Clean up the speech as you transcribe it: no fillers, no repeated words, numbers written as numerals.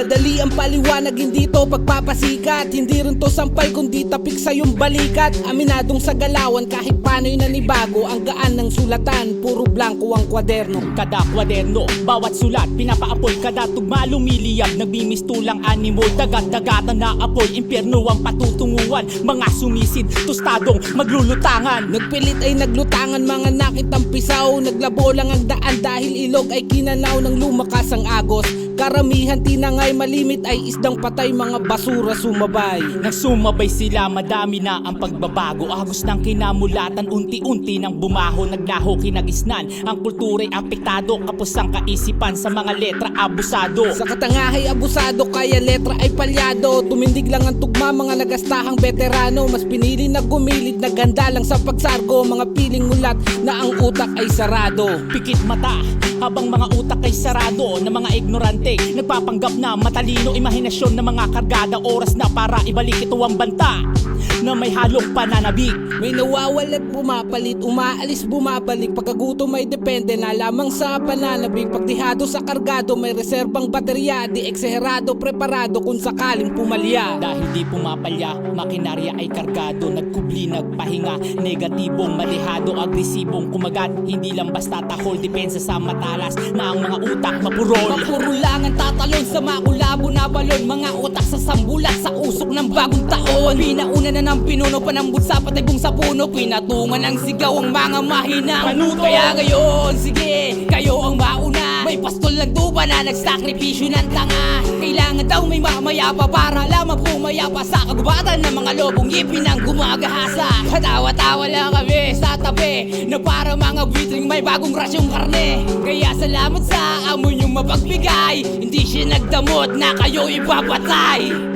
Madali ang paliwanag, hindi to pagpapasikat. Hindi rin to sampal kundi tapik sa iyong balikat. Aminadong sa galawan kahit paano'y nanibago. Ang gaan ng sulatan, puro blanco ang kwaderno. Kada kwaderno, bawat sulat pinapaapoy. Kada tugma lumiliyab, nagmimistulang animo. Dagat-dagatan na apoy, impyerno ang patutunguhan. Mga sumisid, tostadong maglulutangan. Nagpilit ay naglutangan, mga nakitang pisaw. Naglabo lang ang daan dahil ilog ay kinanaw ng lumakas ang agos. Karamihan tinangay, malimit ay isdang patay, mga basura sumabay. Nang sumabay sila, madami na ang pagbabago. Agos ng kinamulatan, unti-unti nang bumaho. Naglaho, kinagisnan, ang kultura'y apektado. Kapos ang kaisipan sa mga letra, abusado. Sa katangahay abusado, kaya letra ay palyado. Tumindig lang ang tugma, mga nagastahang veterano. Mas pinili na gumilid, na ganda lang sa pagsargo. Mga piling mulat na ang utak ay sarado. Pikit mata, habang mga utak ay sarado. Na mga ignorante, nagpapanggap na matalino. Imahinasyon ng mga kargada, oras na para ibalik ito ang banta na may halong pananabik. May nawawalat, pumapalit, umaalis, bumabalik. Pagkagutom ay depende na lamang sa pananabik. Pagdihado sa kargado, may reserbang baterya. Di ekseherado, preparado kung sakaling pumalya. Dahil di pumapalya, makinarya ay kargado. Nagkubli, nagpahinga, negatibong, malihado, agresibong kumagat. Hindi lang basta tahol, depensa sa matalas na ang mga utak mapurol. Mapuro lang ang tatalon sa makulabo na balon. Mga utak sa sambulat sa usok ng bagong taon. Pinauna na ng pinuno, panambut sa pataybong sa puno. Pinatungan ng sigaw ang mga mahinang Panuto. Kaya ngayon, sige, kayo ang mauna. May pastol ng tuba na nagsakripisyo ng tanga. Kailangan daw may mamayapa para lamang pumayapa sa kagubatan ng mga lobong ipin ang gumagahasa. Katawa-tawa lang kami sa tabi na para mga buitring may bagong rasyong karne. Kaya salamat sa amo niyong mapagbigay. Hindi siya nagdamot na kayo ipapatay.